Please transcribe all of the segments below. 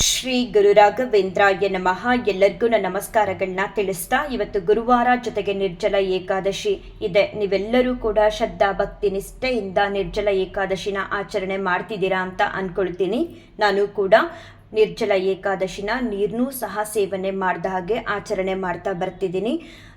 ಶ್ರೀ ಗುರು ರಾಘವೇಂದ್ರಾಯ ನಮಃ. ಎಲ್ಲರಿಗೂ ನನ್ನ ನಮಸ್ಕಾರಗಳನ್ನ ತಿಳಿಸ್ತಾ, ಇವತ್ತು ಗುರುವಾರ ಜೊತೆಗೆ ನಿರ್ಜಲ ಏಕಾದಶಿ ಇದೆ. ನೀವೆಲ್ಲರೂ ಕೂಡ ಶ್ರದ್ಧಾ ಭಕ್ತಿ ನಿಷ್ಠೆಯಿಂದ ನಿರ್ಜಲ ಏಕಾದಶಿನ ಆಚರಣೆ ಮಾಡ್ತಿದ್ದೀರಾ ಅಂತ ಅನ್ಕೊಳ್ತೀನಿ. ನಾನು ಕೂಡ ನಿರ್ಜಲ ಏಕಾದಶಿನ ನೀರನ್ನೂ ಸಹ ಸೇವನೆ ಮಾಡಿದ ಹಾಗೆ ಆಚರಣೆ ಮಾಡ್ತಾ ಬರ್ತಿದ್ದೀನಿ.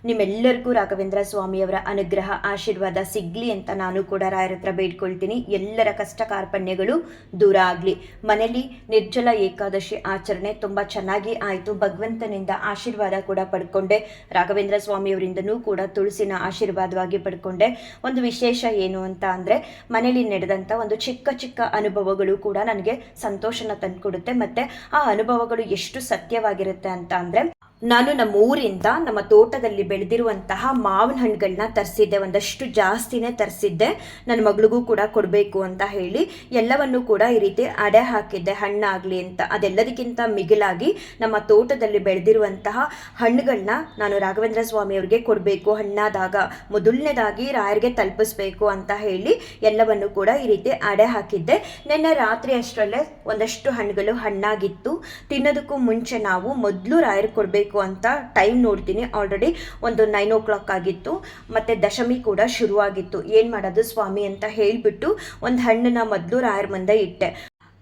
ನಿಮ್ಮೆಲ್ಲರಿಗೂ ರಾಘವೇಂದ್ರ ಸ್ವಾಮಿಯವರ ಅನುಗ್ರಹ ಆಶೀರ್ವಾದ ಸಿಗಲಿ ಅಂತ ನಾನು ಕೂಡ ರಾಯರ ಹತ್ರ ಬೇಡ್ಕೊಳ್ತೀನಿ. ಎಲ್ಲರ ಕಷ್ಟ ಕಾರ್ಪಣ್ಯಗಳು ದೂರ ಆಗಲಿ. ಮನೇಲಿ ನಿರ್ಜಲ ಏಕಾದಶಿ ಆಚರಣೆ ತುಂಬ ಚೆನ್ನಾಗಿ ಆಯಿತು. ಭಗವಂತನಿಂದ ಆಶೀರ್ವಾದ ಕೂಡ ಪಡ್ಕೊಂಡೆ. ರಾಘವೇಂದ್ರ ಸ್ವಾಮಿಯವರಿಂದನೂ ಕೂಡ ತುಳಸಿನ ಆಶೀರ್ವಾದವಾಗಿ ಪಡ್ಕೊಂಡೆ. ಒಂದು ವಿಶೇಷ ಏನು ಅಂತ ಅಂದರೆ, ಮನೇಲಿ ನಡೆದಂಥ ಒಂದು ಚಿಕ್ಕ ಚಿಕ್ಕ ಅನುಭವಗಳು ಕೂಡ ನನಗೆ ಸಂತೋಷನ ತಂದುಕೊಡುತ್ತೆ. ಮತ್ತು ಆ ಅನುಭವಗಳು ಎಷ್ಟು ಸತ್ಯವಾಗಿರುತ್ತೆ ಅಂತ ಅಂದರೆ, ನಾನು ನಮ್ಮ ಊರಿಂದ ನಮ್ಮ ತೋಟದಲ್ಲಿ ಬೆಳೆದಿರುವಂತಹ ಮಾವಿನ ಹಣ್ಣುಗಳನ್ನ ತರಿಸಿದ್ದೆ. ಒಂದಷ್ಟು ಜಾಸ್ತಿನೇ ತರಿಸಿದ್ದೆ. ನನ್ನ ಮಗಳಿಗೂ ಕೂಡ ಕೊಡಬೇಕು ಅಂತ ಹೇಳಿ ಎಲ್ಲವನ್ನು ಕೂಡ ಈ ರೀತಿ ಅಡೆ ಹಾಕಿದ್ದೆ, ಹಣ್ಣಾಗಲಿ ಅಂತ. ಅದೆಲ್ಲದಕ್ಕಿಂತ ಮಿಗಿಲಾಗಿ ನಮ್ಮ ತೋಟದಲ್ಲಿ ಬೆಳೆದಿರುವಂತಹ ಹಣ್ಣುಗಳನ್ನ ನಾನು ರಾಘವೇಂದ್ರ ಸ್ವಾಮಿಯವ್ರಿಗೆ ಕೊಡಬೇಕು, ಹಣ್ಣಾದಾಗ ಮೊದಲನೇದಾಗಿ ರಾಯರಿಗೆ ತಲುಪಿಸ್ಬೇಕು ಅಂತ ಹೇಳಿ ಎಲ್ಲವನ್ನು ಕೂಡ ಈ ರೀತಿ ಅಡೆ ಹಾಕಿದ್ದೆ. ನಿನ್ನೆ ರಾತ್ರಿ ಅಷ್ಟರಲ್ಲೇ ಒಂದಷ್ಟು ಹಣ್ಣುಗಳು ಹಣ್ಣಾಗಿತ್ತು. ತಿನ್ನೋದಕ್ಕೂ ಮುಂಚೆ ನಾವು ಮೊದಲು ರಾಯರಿಗೆ ಕೊಡಬೇಕು ಅಂತ ಟೈಮ್ ನೋಡ್ತೀನಿ. ಆಲ್ರೆಡಿ ಒಂದು 9 o'clock ಆಗಿತ್ತು. ಮತ್ತು ದಶಮಿ ಕೂಡ ಶುರುವಾಗಿತ್ತು. ಏನು ಮಾಡೋದು ಸ್ವಾಮಿ ಅಂತ ಹೇಳಿಬಿಟ್ಟು ಒಂದು ಹಣ್ಣನ್ನ ಮೊದಲು ರಾಯರ ಮುಂದೆ ಇಟ್ಟೆ.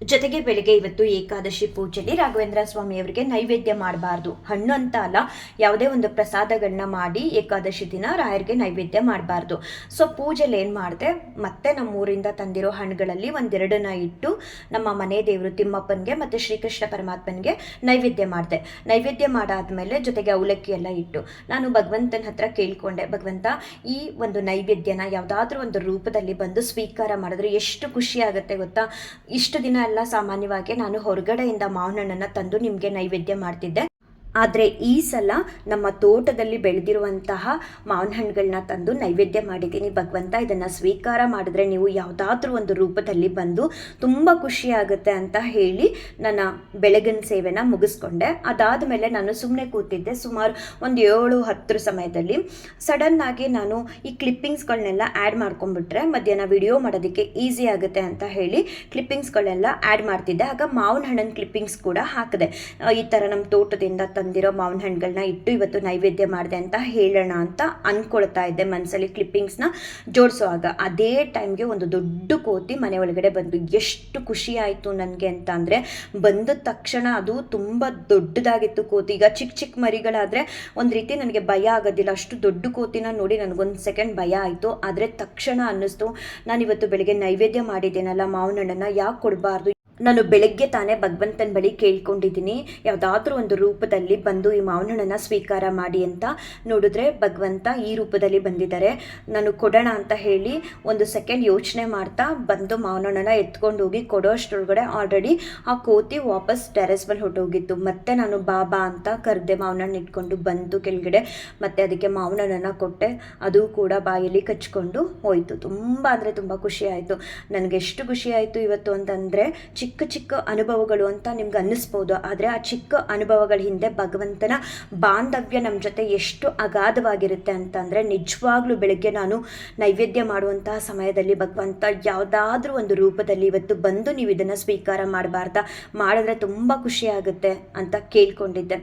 ಜೊತೆಗೆ ಬೆಳಿಗ್ಗೆ ಇವತ್ತು ಏಕಾದಶಿ ಪೂಜೆಯಲ್ಲಿ ರಾಘವೇಂದ್ರ ಸ್ವಾಮಿಯವರಿಗೆ ನೈವೇದ್ಯ ಮಾಡಬಾರ್ದು. ಹಣ್ಣು ಅಂತ ಅಲ್ಲ, ಯಾವುದೇ ಒಂದು ಪ್ರಸಾದಗಳನ್ನ ಮಾಡಿ ಏಕಾದಶಿ ದಿನ ರಾಯರಿಗೆ ನೈವೇದ್ಯ ಮಾಡಬಾರ್ದು. ಸೊ ಪೂಜೆಲಿ ಏನು ಮಾಡಿದೆ, ಮತ್ತೆ ನಮ್ಮ ಊರಿಂದ ತಂದಿರೋ ಹಣ್ಣುಗಳಲ್ಲಿ ಒಂದೆರಡನ್ನ ಇಟ್ಟು ನಮ್ಮ ಮನೆ ದೇವರು ತಿಮ್ಮಪ್ಪನಿಗೆ ಮತ್ತು ಶ್ರೀಕೃಷ್ಣ ಪರಮಾತ್ಮನಿಗೆ ನೈವೇದ್ಯ ಮಾಡಿದೆ. ನೈವೇದ್ಯ ಮಾಡಾದ್ಮೇಲೆ ಜೊತೆಗೆ ಅವಲಕ್ಕಿ ಎಲ್ಲ ಇಟ್ಟು ನಾನು ಭಗವಂತನ ಹತ್ರ ಕೇಳ್ಕೊಂಡೆ, ಭಗವಂತ ಈ ಒಂದು ನೈವೇದ್ಯನ ಯಾವುದಾದ್ರೂ ಒಂದು ರೂಪದಲ್ಲಿ ಬಂದು ಸ್ವೀಕಾರ ಮಾಡಿದ್ರೆ ಎಷ್ಟು ಖುಷಿ ಆಗುತ್ತೆ ಗೊತ್ತಾ. ಇಷ್ಟು ದಿನ ಎಲ್ಲ ಸಾಮಾನ್ಯವಾಗಿ ನಾನು ಹೊರಗಡೆಯಿಂದ ಮಾವಿನ ಹಣ್ಣನ್ನು ತಂದು ನಿಮಗೆ ನೈವೇದ್ಯ ಮಾಡ್ತಿದ್ದೆ. ಆದರೆ ಈ ಸಲ ನಮ್ಮ ತೋಟದಲ್ಲಿ ಬೆಳೆದಿರುವಂತಹ ಮಾವಿನ ಹಣ್ಣುಗಳನ್ನ ತಂದು ನೈವೇದ್ಯ ಮಾಡಿದ್ದೀನಿ. ಭಗವಂತ ಇದನ್ನು ಸ್ವೀಕಾರ ಮಾಡಿದ್ರೆ ನೀವು ಯಾವುದಾದ್ರೂ ಒಂದು ರೂಪದಲ್ಲಿ ಬಂದು ತುಂಬ ಖುಷಿಯಾಗುತ್ತೆ ಅಂತ ಹೇಳಿ ನನ್ನ ಬೆಳಗಿನ ಸೇವೆನ ಮುಗಿಸ್ಕೊಂಡೆ. ಅದಾದ ಮೇಲೆ ನಾನು ಸುಮ್ಮನೆ ಕೂತಿದ್ದೆ. ಸುಮಾರು ಒಂದು 7-10 ಸಮಯದಲ್ಲಿ ಸಡನ್ನಾಗಿ ನಾನು ಈ ಕ್ಲಿಪ್ಪಿಂಗ್ಸ್ಗಳನ್ನೆಲ್ಲ ಆ್ಯಡ್ ಮಾಡ್ಕೊಂಡ್ಬಿಟ್ರೆ ಮಧ್ಯಾಹ್ನ ವಿಡಿಯೋ ಮಾಡೋದಕ್ಕೆ ಈಸಿ ಆಗುತ್ತೆ ಅಂತ ಹೇಳಿ ಕ್ಲಿಪ್ಪಿಂಗ್ಸ್ಗಳನ್ನೆಲ್ಲ ಆ್ಯಡ್ ಮಾಡ್ತಿದ್ದೆ. ಆಗ ಮಾವಿನ ಹಣ್ಣಿನ ಕ್ಲಿಪ್ಪಿಂಗ್ಸ್ ಕೂಡ ಹಾಕಿದೆ. ಈ ಥರ ನಮ್ಮ ತೋಟದಿಂದ ತಂದಿರೋ ಮಾವಿನ ಹಣ್ಣುಗಳನ್ನ ಇಟ್ಟು ಇವತ್ತು ನೈವೇದ್ಯ ಮಾಡಿದೆ ಅಂತ ಹೇಳೋಣ ಅಂತ ಅಂದ್ಕೊಳ್ತಾ ಇದ್ದೆ ಮನಸ್ಸಲ್ಲಿ. ಕ್ಲಿಪ್ಪಿಂಗ್ಸ್ನ ಜೋಡಿಸುವಾಗ ಅದೇ ಟೈಮ್ಗೆ ಒಂದು ದೊಡ್ಡ ಕೋತಿ ಮನೆ ಒಳಗಡೆ ಬಂದು ಎಷ್ಟು ಖುಷಿ ಆಯಿತು ನನಗೆ ಅಂತ ಅಂದರೆ, ಬಂದ ತಕ್ಷಣ ಅದು ತುಂಬ ದೊಡ್ಡದಾಗಿತ್ತು ಕೋತಿ. ಈಗ ಚಿಕ್ಕ ಚಿಕ್ಕ ಮರಿಗಳಾದರೆ ಒಂದು ರೀತಿ ನನಗೆ ಭಯ ಆಗೋದಿಲ್ಲ, ಅಷ್ಟು ದೊಡ್ಡ ಕೋತಿನ ನೋಡಿ ನನಗೊಂದು ಸೆಕೆಂಡ್ ಭಯ ಆಯಿತು. ಆದರೆ ತಕ್ಷಣ ಅನ್ನಿಸ್ತು, ನಾನಿವತ್ತು ಬೆಳಗ್ಗೆ ನೈವೇದ್ಯ ಮಾಡಿದ್ದೇನಲ್ಲ ಮಾವಿನ ಹಣ್ಣನ್ನು ಯಾಕೆ ಕೊಡಬಾರ್ದು. ನಾನು ಬೆಳಗ್ಗೆ ತಾನೇ ಭಗವಂತನ ಬಳಿ ಕೇಳ್ಕೊಂಡಿದ್ದೀನಿ, ಯಾವುದಾದ್ರೂ ಒಂದು ರೂಪದಲ್ಲಿ ಬಂದು ಈ ಮಾವಿನ ಹಣ್ಣನ್ನು ಸ್ವೀಕಾರ ಮಾಡಿ ಅಂತ. ನೋಡಿದ್ರೆ ಭಗವಂತ ಈ ರೂಪದಲ್ಲಿ ಬಂದಿದ್ದಾರೆ. ನಾನು ಕೊಡೋಣ ಅಂತ ಹೇಳಿ ಒಂದು ಸೆಕೆಂಡ್ ಯೋಚನೆ ಮಾಡ್ತಾ ಬಂದು ಮಾವಿನ ಹಣ್ಣನ್ನು ಎತ್ಕೊಂಡು ಹೋಗಿ ಕೊಡೋ ಅಷ್ಟರೊಳಗಡೆ ಆಲ್ರೆಡಿ ಆ ಕೋತಿ ವಾಪಸ್ ಟೆರೆಸ್ ಮೇಲೆ ಹೊಟ್ಟೋಗಿತ್ತು. ಮತ್ತೆ ನಾನು ಬಾಬಾ ಅಂತ ಕರೆದೆ, ಮಾವಿನ ಹಣ್ಣು ಇಟ್ಕೊಂಡು ಬಂತು ಕೆಳಗಡೆ. ಮತ್ತು ಅದಕ್ಕೆ ಮಾವಿನ ಹಣ್ಣನ್ನು ಕೊಟ್ಟೆ. ಅದು ಕೂಡ ಬಾಯಲ್ಲಿ ಕಚ್ಕೊಂಡು ಹೋಯಿತು. ತುಂಬ ಅಂದರೆ ತುಂಬ ಖುಷಿ ಆಯಿತು. ನನಗೆ ಎಷ್ಟು ಖುಷಿ ಆಯಿತು ಇವತ್ತು ಅಂತಂದರೆ, ಚಿಕ್ಕ ಚಿಕ್ಕ ಅನುಭವಗಳು ಅಂತ ನಿಮ್ಗೆ ಅನ್ನಿಸ್ಬೋದು, ಆದರೆ ಆ ಚಿಕ್ಕ ಅನುಭವಗಳ ಹಿಂದೆ ಭಗವಂತನ ಬಾಂಧವ್ಯ ನಮ್ಮ ಜೊತೆ ಎಷ್ಟು ಅಗಾಧವಾಗಿರುತ್ತೆ ಅಂತಂದರೆ, ನಿಜವಾಗ್ಲೂ ಬೆಳಗ್ಗೆ ನಾನು ನೈವೇದ್ಯ ಮಾಡುವಂತಹ ಸಮಯದಲ್ಲಿ ಭಗವಂತ ಯಾವುದಾದ್ರೂ ಒಂದು ರೂಪದಲ್ಲಿ ಇವತ್ತು ಬಂದು ನೀವು ಇದನ್ನು ಸ್ವೀಕಾರ ಮಾಡಬಾರ್ದಾ, ಮಾಡಿದ್ರೆ ತುಂಬ ಖುಷಿ ಆಗುತ್ತೆ ಅಂತ ಕೇಳ್ಕೊಂಡಿದ್ದೆ.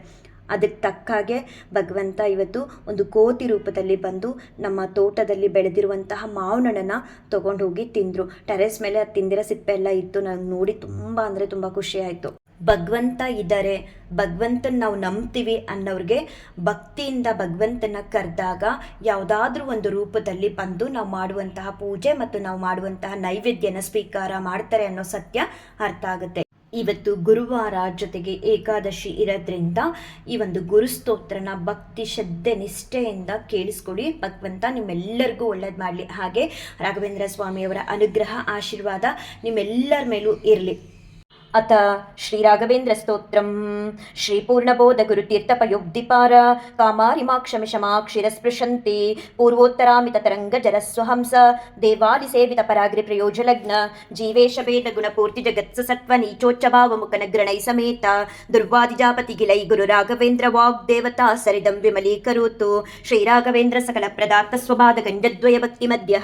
ಅದಕ್ಕೆ ತಕ್ಕ ಹಾಗೆ ಭಗವಂತ ಇವತ್ತು ಒಂದು ಕೋತಿ ರೂಪದಲ್ಲಿ ಬಂದು ನಮ್ಮ ತೋಟದಲ್ಲಿ ಬೆಳೆದಿರುವಂತಹ ಮಾವಿನ ಹಣ್ಣನ್ನು ತೊಗೊಂಡು ಹೋಗಿ ತಿಂದರು. ಟೆರೆಸ್ ಮೇಲೆ ಅದು ತಿಂದಿರೋ ಸಿಪ್ಪೆ ಎಲ್ಲ ಇತ್ತು. ನನಗೆ ನೋಡಿ ತುಂಬ ಅಂದರೆ ತುಂಬ ಖುಷಿ ಆಯಿತು. ಭಗವಂತ ಇದ್ದಾರೆ, ಭಗವಂತನ ನಾವು ನಂಬ್ತೀವಿ ಅನ್ನೋರಿಗೆ ಭಕ್ತಿಯಿಂದ ಭಗವಂತನ ಕರೆದಾಗ ಯಾವುದಾದ್ರೂ ಒಂದು ರೂಪದಲ್ಲಿ ಬಂದು ನಾವು ಮಾಡುವಂತಹ ಪೂಜೆ ಮತ್ತು ನಾವು ಮಾಡುವಂತಹ ನೈವೇದ್ಯನ ಸ್ವೀಕಾರ ಮಾಡ್ತಾರೆ ಅನ್ನೋ ಸತ್ಯ ಅರ್ಥ ಆಗುತ್ತೆ. ಇವತ್ತು ಗುರುವಾರ ಜೊತೆಗೆ ಏಕಾದಶಿ ಇರೋದ್ರಿಂದ ಈ ಒಂದು ಗುರುಸ್ತೋತ್ರನ ಭಕ್ತಿ ಶ್ರದ್ಧೆ ನಿಷ್ಠೆಯಿಂದ ಕೇಳಿಸ್ಕೊಡಿ. ಭಗವಂತ ನಿಮ್ಮೆಲ್ಲರಿಗೂ ಒಳ್ಳೇದು ಮಾಡಲಿ. ಹಾಗೆ ರಾಘವೇಂದ್ರ ಸ್ವಾಮಿಯವರ ಅನುಗ್ರಹ ಆಶೀರ್ವಾದ ನಿಮ್ಮೆಲ್ಲರ ಮೇಲೂ ಇರಲಿ. ಅಥ ಶ್ರೀ ರಾಘವೇಂದ್ರ ಸ್ತೋತ್ರಂ. ಶ್ರೀ ಪೂರ್ಣಬೋಧ ಗುರುತೀರ್ಥಪಯೋಬ್ಧಿಪಾರ ಕಾಮಾರಿಮಾಕ್ಷಮಿಷಮಾಕ್ಷಿರಸ್ಪೃಶಂತಿ ಪೂರ್ವೋತ್ತರಾಮಿತ ತರಂಗ ಜಲಸ್ವಹಂಸ ದೇವಾದಿ ಸೇವಿತ ಪರಾಗ್ರಿ ಪ್ರಯೋಜಲಗ್ನ ಜೀವೇಶ ಭೇದ ಗುಣಪೂರ್ತಿ ಜಗತ್ಸ ಸತ್ವ ನೀಚೋಚ್ಚಭಾವ ಮುಖನಗ್ರಣೈ ಸಮೇತ ದುರ್ವಾದಿಜಾಪತಿ ಗಿಲೈ ಗುರು ರಾಘವೇಂದ್ರ ವಾಗ್ದೇವತಾ ಸರಿದಂ ವಿಮಲೀಕರೋತು. ಶ್ರೀ ರಾಘವೇಂದ್ರ ಸಕಲ ಪ್ರದಾರ್ಥ ಸ್ವಭಾದ ಗಂಜದ್ವಯ ಭಕ್ತಿ ಮಧ್ಯ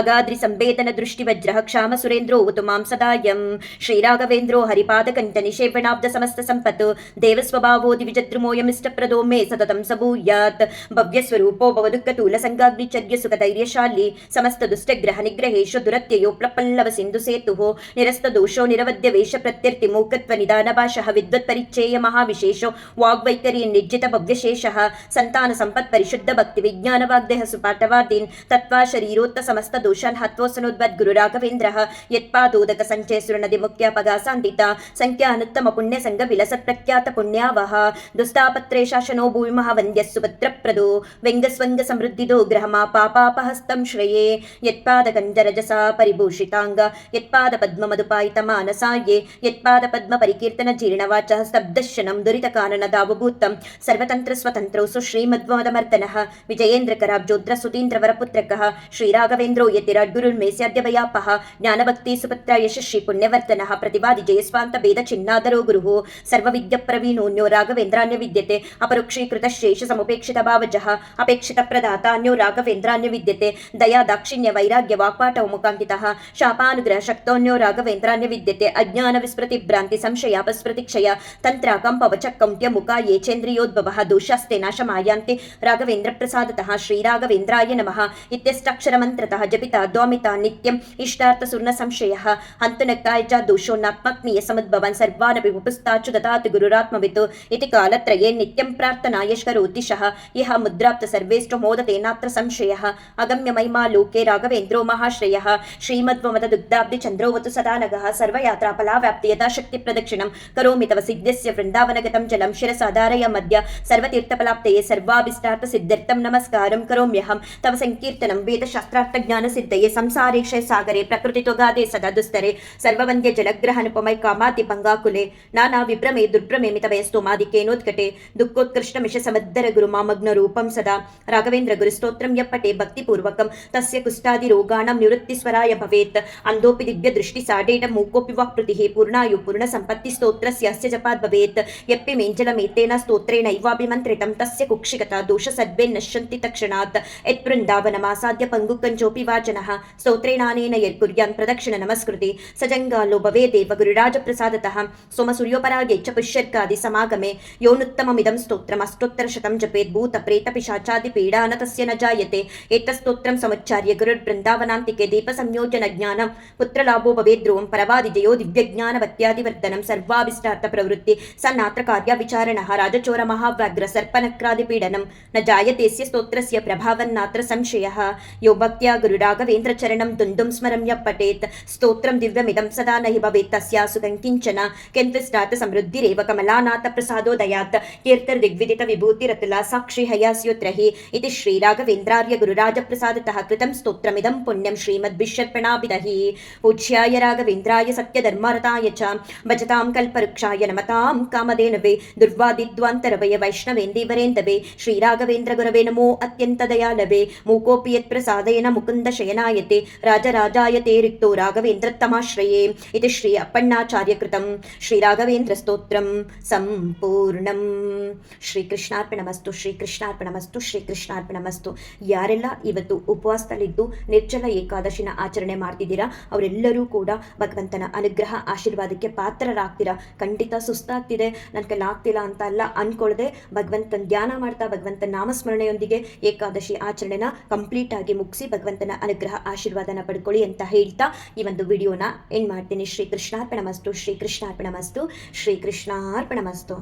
ಅಗಾದ್ರಿ ಸಂವೇದನ ದೃಷ್ಟಿ ವಜ್ರ ಕ್ಷಾಮ ಸುರೇಂದ್ರೋ ತುಮಾಂ ಸದಾಯಂ. ಶ್ರೀ ರಾಘವೇಂದ್ರೋ ಹರಿಪಾದಕಂಠ ನಿಷೇವಣಾಬ್ಧ ಸಮಸ್ತ ಸಂಪತ್ತು ದೇವಸ್ವಭಾವೋ ದಿವಿಜದ್ರುಮೋಯಮಿಷ್ಟಪ್ರದೋ ಮೇ ಸತತಂ ಸಭೂಯಾತ್ ಭವ್ಯಸ್ವರೂಪೋ ಭವದುಃಖತೂಲ ಸಂಗಾಗ್ನಿಚರ್ಯ ಸುಖಧೈರ್ಯಶಾಲಿ ಸಮಸ್ತ ದುಷ್ಟಗ್ರಹ ನಿಗ್ರಹೇಶು ದುರತ್ಯಯೋ ಪ್ಲಪಲ್ಲವ ಸಿಂಧು ಸೇತುಃ ನಿರಸ್ತ ದೋಷೋ ನಿರವದ್ಯ ವೇಷ ಪ್ರತ್ಯರ್ಥಿ ಮೂಕತ್ವ ನಿದಾನ ಭಾಷಃ ವಿದ್ವತ್ ಪರಿಚಯ ಮಹಾವಿಶೇಷೋ ವಾಗ್ವೈಖರಿ ನಿರ್ಜಿತ ಭವ್ಯಶೇಷಃ ಸಂತಾನ ಸಂಪತ್ ಪರಿಶುದ್ಧ ಭಕ್ತಿ ವಿಜ್ಞಾನ ವಾಗ್ದೇಹ ಸುಪಾಠವಾದೀನ್ ತತ್ವಾ ಶರೀರೋತ್ತ ಸಮಸ್ತ ದೋಷಾನ್ ಹತ್ವೋಸನೋದ್ಭದ್ ಗುರು ರಾಘವೇಂದ್ರಃ ಯತ್ಪಾದೋದಕ ಸಂಚಯ ಸುರನದಿ ಮುಖ್ಯಾಪಗಾಸಾಂದಿತ ಸಂಖ್ಯಾನುತ್ತಮ ಪುಣ್ಯ ಸಂಘ ವಿಲಸತ್ ಪ್ರಖ್ಯಾತ ಪುಣ್ಯಾವಹ ದುಸ್ತಾಪತ್ರೇ ಶಾಸನೋ ಭೂಮಿಮಃ ವಂದ್ಯಸ್ಸು ಪತ್ರಪ್ರದೋ ವ್ಯಂಗಸ್ವಂಗ ಸಮೃದ್ಧಿದೋ ಗ್ರಹಮಾ ಪಾಪಾಪಹಸ್ತಂ ಶ್ರೇಯೇ ಯತ್ಪಾದ ಗಂಜರಜಸಾ ಪರಿಭೂಷಿತಾಂಗ ಯತ್ಪಾದ ಪದ್ಮ ಮಧುಪಾಯಿತ ಮಾನಸಾಯೇ ಯತ್ಪಾದ ಪದ್ಮ ಪರಿಕೀರ್ತನ ಜೀರ್ಣವಾಚ ಸ್ತಬ್ಧಶನಂ ದುರಿತ ಕಾನನ ದಾವಭೂತಂ ಸರ್ವತಂತ್ರ ಸ್ವತಂತ್ರೌ ಸುಶ್ರೀಮದ್ವಾದಮರ್ದನಃ ವಿಜಯೇಂದ್ರ ಕರಾಬ್ಜೋದ್ರ ಸುತೀಂದ್ರ ವರಪುತ್ರಕಃ ಶ್ರೀರಾಘವೇಂದ್ರೋ ಯತಿರಾಟ್ ಗುರುರ್ಮೇಸ್ಯಾದ್ಯ ಭಯಾಪಃ ಜ್ಞಾನಭಕ್ತಿ ಸುಪುತ್ರ ಯಶಸ್ವಿ ಪುಣ್ಯವರ್ತನಃ ಪ್ರತಿವಾದಿ ಜಯಸ್ವಾಂತ ಭೇದ ಚಿನ್ನಾದರೋ ಗುರುಃ ಸರ್ವವಿದ್ಯ ಪ್ರವೀಣೋನ್ಯೋ ರಾಘವೇಂದ್ರಾನ್ಯ ವಿದ್ಯತೆ ಅಪರುಕ್ಷೀಕೃತ ಶೇಷ ಸಮುಪೇಕ್ಷಿತ ಭಾವಜಃ ಅಪೇಕ್ಷಿತ ಪ್ರದಾತ ಅನ್ಯೋ ರಾಘವೇಂದ್ರಾನ್ಯ ವಿದ್ಯತೆ ದಯಾ ದಾಕ್ಷಿಣ್ಯ ವೈರಾಗ್ಯ ವಾಕ್ಪಾಟೌ ಮುಖಾಂಕಿತಃ ಶಾಪಾನುಗ್ರಹ ಶಕ್ತೋನ್ಯೋ ರಾಘವೇಂದ್ರಾನ್ಯ ವಿದ್ಯತೆ ಅಜ್ಞಾನ ವಿಸ್ಮೃತಿ ಭ್ರಾಂತಿ ಸಂಶಯ ಅಪಸ್ಮೃತಿ ಕ್ಷಯ ತಂತ್ರ ಕಂಪವಚ ಕೌಂಟ್ಯ ಮುಖ ಯೇಚೇಂದ್ರಿಯೋದ್ಭವಃ ದೋಷಾಸ್ತೆ ನಾಶಮಾಯಾಂತೆ ರಾಘವೇಂದ್ರ ಪ್ರಸಾದತಃ ಶ್ರೀರಾಘವೇಂದ್ರಾಯ ನಮಃ ಇತ್ಯಷ್ಟಾಕ್ಷರ ಮಂತ್ರತಃ ಜಪಿತ ದ್ವಾಮಿತ ನಿತ್ಯಂ ಇಷ್ಟಾರ್ಥ ಸುರ್ಣ ಸಂಶಯಃ ಹಂತನಕ್ತಾಯ ಚ ದೋಷೋನ್ನಾತ್ಮಕ್ನಿಯ ಸಮದ್ಭವನ್ ಸರ್ವಾನಪಿ ಉಪಸ್ಥಾಚು ದದಾತಿ ಗುರುರಾತ್ಮವಿತು ಇತಿ ಕಾಲತ್ರಯೇ ನಿತ್ಯಂ ಪ್ರಾರ್ಥನಾಯಶ್ಕರೋತಿಶಃ ಇಹ ಮುದ್ರಾಪ್ತ ಸರ್ವೇಷ್ಟು ಮೋದತೇನಾತ್ರ ಸಂಶಯಃ ಅಗಮ್ಯ ಮಹಿಮಾ ಲೋಕೆ ರಾಘವೇಂದ್ರೋ ಮಹಾಶ್ರಯಃ ಶ್ರೀಮದ್ವಮದ ದುಗ್ಧಾಬ್ಧಿ ಚಂದ್ರೋವತು ಸದಾನಗಃ ಸರ್ವಯಾತ್ರಾ ಫಲಾವ್ಯಾಪ್ತಿ ಯಥಾಶಕ್ತಿ ಪ್ರದಕ್ಷಿಣಂ ಕರೋಮಿ ತವ ಸಿದ್ಧಸ್ಯ ವೃಂದಾವನಗತಂ ಜಲಂ ಶಿರಸಾಧಾರಯ ಮಧ್ಯ ಸರ್ವತೀರ್ಥಫಲಾಪ್ತಯೇ ಸರ್ವಾಭಿಷ್ಟಾರ್ಥ ಸಿದ್ಧರ್ಥಂ ನಮಸ್ಕಾರಂ ಕರೋಮ್ಯಹಂ ತವ ಸಂಕೀರ್ತನಂ ವೇದಶಾಸ್ತ್ರಾರ್ಥ ಜ್ಞಾನ ಸಿದ್ಧಯೇ ಸಂಸಾರೇಕ್ಷ ಸಾಗರೆ ಪ್ರಕೃತಿತೊಗಾದೆ ಸದಾ ದುಸ್ತರೆ ಸರ್ವವಂದ್ಯ ಜಲಗ್ರಹನುಪಮೈ ಕಾಮಾತಿ ಪಂಗಾಕುಲೆ ನಾನಾ ವಿಭ್ರಮೆ ದುರ್ಭ್ರಮೆ ಮಿತವಯಸ್ತೋಮಾದಿಕೇನೋತ್ಕಟೆ ದುಃಖೋತ್ಕೃಷ್ಟ ಮಿಷ ಸಮದ್ದರ ಗುರು ಮಾಮಗ್ನ ರೂಪಂ ಸದಾ ರಾಘವೇಂದ್ರ ಗುರುಸ್ತೋತ್ರಂ ಯಪ್ಪಟೆ ಭಕ್ತಿಪೂರ್ವಕಂ ತಸ್ಯ ಕುಷ್ಠಾದಿ ರೋಗಾಣಂ ನಿವೃತ್ತಿಸ್ವರಾಯ ಭವೇತ್ ಅಂದೋಪಿ ದಿವ್ಯ ದೃಷ್ಟಿ ಸಾಡೇಟ ಮೂಕೋಪಿ ವಾಕ್ಪೃತಿಃ ಪೂರ್ಣಾಯು ಪೂರ್ಣ ಸಂಪತ್ತಿ ಸ್ತೋತ್ರಸ್ಯ ಅಸ್ಯ ಜಪಾದ್ ಭವೇತ್ ಯಪ್ಪಿ ಮೇಂಜಲಮೇತೇನ ಸ್ತೋತ್ರೇಣ ಇವಾಭಿಮಂತ್ರಿತಂ ತಸ್ಯ ಕುಕ್ಷಿಗತ ದೋಷ ಸದ್ವೇ ನಶ್ಯಂತಿ ತಕ್ಷಣಾತ್ ಯತ್ ಬೃಂದಾವನಮಾಸಾದ್ಯ ಪಂಗುಕಂಚೋಪಿ ವಾಚನಃ ಸ್ತೋತ್ರೇಣಾನೇನ ಯರ್ಕುರ್ಯಾನ್ ಪ್ರದಕ್ಷಿಣ ನಮಸ್ಕೃತಿ ಸಜಂಗಾಲೋ ಭವೇ ದೇವ ಗುರುರಾಜ ಪ್ರಸಾದತಃ ಸೋಮ ಸೂರ್ಯೋಪರಾಗೇ ಚ ಪುಷ್ಯರ್ಕಾದಿ ಸಮಾಗಮೆ ಯೋನುತ್ತಮಮಿದಂ ಸ್ತೋತ್ರಂ ಅಷ್ಟೋತ್ತರ ಶತಂ ಜಪೇತ್ ಭೂತ ಪ್ರೇತ ಪಿಶಾಚಾದಿ ಪೀಡಾನ ತಸ್ಯ ನ ಜಾಯತೆ ಏತಸ್ತೋತ್ರಂ ಸಮುಚ್ಚಾರ್ಯ ಗುರುರ್ ಬೃಂದಾವನಾಂತಿಕೆ ದೀಪ ಸಂಯೋಜನ ಜ್ಞಾನಂ ಪುತ್ರಲಾಭೋ ಭವೇದ್ ಧ್ರುವಂ ಪರವಾದಿ ಜಯೋ ದಿವ್ಯಜ್ಞಾನವತ್ಯಾದಿವರ್ಧನಂ ಸರ್ವಾಭಿಷ್ಟಾರ್ಥ ಪ್ರವೃತ್ತಿ ಸನ್ನಾತ್ರ ಕಾರ್ಯ ವಿಚಾರಣಃ ರಾಜಚೋರ ಮಹಾವ್ಯಾಘ್ರ ಸರ್ಪನಕ್ರಾದಿ ಪೀಡನಂ ನ ಜಾಯತೆಸ್ಯ ಸ್ತೋತ್ರಸ್ಯ ಪ್ರಭಾವನ್ನಾತ್ರ ಸಂಶಯಃ ಯೋ ಭಕ್ತ್ಯಾ ಗುರುರಾಘವೇಂದ್ರ ಚರಣಂ ದುಂದುಂ ಸ್ಮರಂ ಯ ಪಠೇತ್ ಸ್ತೋತ್ರಂ ದಿವ್ಯಮಿದಂ ಸದಾ ನಹಿ ಭವೇತ್ ತಸ್ಯಾಸು ಕಂಕಿಂಚನ ಕೆಂತಸ್ಟಾತ ಸಮೃದ್ಧಿರೇವ ಕಮಲಾನಾಥ ಪ್ರಸಾದೋದಯಾತ್ ಕೀರ್ತರ್ದಿಗ್ವಿದಿತ ವಿಭೂತಿರತುಲ ಸಾಕ್ಷಿ ಹಯಾಸ್ಯೋತ್ರಹಿ ಇತಿ ಶ್ರೀರಾಘವೇಂದ್ರಾರ್ಯ ಗುರುರಾಜ ಪ್ರಸಾದತಃ ಕೃತಂ ಸ್ತೋತ್ರಮಿದಂ ಪುಣ್ಯಂ ಶ್ರೀಮದ್ಭಿಷರ್ಪಣಾಭಿದಹಿ ಪೂಜ್ಯಾಯ ರಾಘವೇಂದ್ರಾಯ ಸತ್ಯಧರ್ಮರತಾಯ ಚ ಭಜತಾಂ ಕಲ್ಪವೃಕ್ಷಾಯ ನಮತಾಂ ಕಾಮಧೇನವೇ ದುರ್ವಾದಿದ್ವಾಂತರವಯ ವೈಷ್ಣವೇಂದೀವರೇಂದವೇ ಶ್ರೀರಾಘವೇಂದ್ರ ಗುರವೇ ನಮೋ ಅತ್ಯಂತ ದಯಾಲವೇ ಮೂಕೋಪಿ ಯತ್ ಪ್ರಸಾದೇನ ಮುಕುಂದ ಶಯನಾಯತೆ ರಾಜರಾಜಾಯತೆ ರಿಕ್ತೋ ರಾಘವೇಂದ್ರತ್ತಮಾಶ್ರಯೇ ಇತಿ ಶ್ರೀ ಅಪ್ಪಣ್ಣಾಚಾರ್ಯ ಕೃತಂ ಶ್ರೀರಾಘವೇಂದ್ರ ಸ್ತೋತ್ರಂ ಸಂಪೂರ್ಣಂ. ಶ್ರೀಕೃಷ್ಣಾರ್ಪಣಮಸ್ತು ಶ್ರೀಕೃಷ್ಣಾರ್ಪಣಮಸ್ತು ಶ್ರೀಕೃಷ್ಣಾರ್ಪಣಮಸ್ತು. ಯಾರೆಲ್ಲ ಇವತ್ತು ಉಪವಾಸದಲ್ಲಿದ್ದು ನಿರ್ಜಲ ಏಕಾದಶಿನ ಆಚರಣೆ ಮಾಡ್ತಿದ್ದೀರಾ ಅವರೆಲ್ಲರೂ ಕೂಡ ಭಗವಂತನ ಅನುಗ್ರಹ ಆಶೀರ್ವಾದಕ್ಕೆ ಪಾತ್ರರಾಗ್ತೀರಾ. ಖಂಡಿತ ಸುಸ್ತಾಗ್ತಿದೆ, ನನ್ನ ಕೈಲಿ ಆಗ್ತಿಲ್ಲ ಅಂತ ಅಲ್ಲ ಅನ್ಕೊಳ್ಳದೆ ಭಗವಂತನ ಧ್ಯಾನ ಮಾಡ್ತಾ ಭಗವಂತನ ನಾಮಸ್ಮರಣೆಯೊಂದಿಗೆ ಏಕಾದಶಿ ಆಚರಣೆನ ಕಂಪ್ಲೀಟ್ ಆಗಿ ಮುಗಿಸಿ ಭಗವಂತನ ಅನುಗ್ರಹ ಆಶೀರ್ವಾದನ ಪಡ್ಕೊಳ್ಳಿ ಅಂತ ಹೇಳ್ತಾ ಈ ಒಂದು ವಿಡಿಯೋನ ಎಂಡ್ ಮಾಡ್ತೀನಿ. ಶ್ರೀಕೃಷ್ಣಾರ್ಪಣಮಸ್ತು ಶ್ರೀಕೃಷ್ಣಾರ್ಪಣಮಸ್ತು ಶ್ರೀಕೃಷ್ಣಾರ್ಪಣಮಸ್ತು.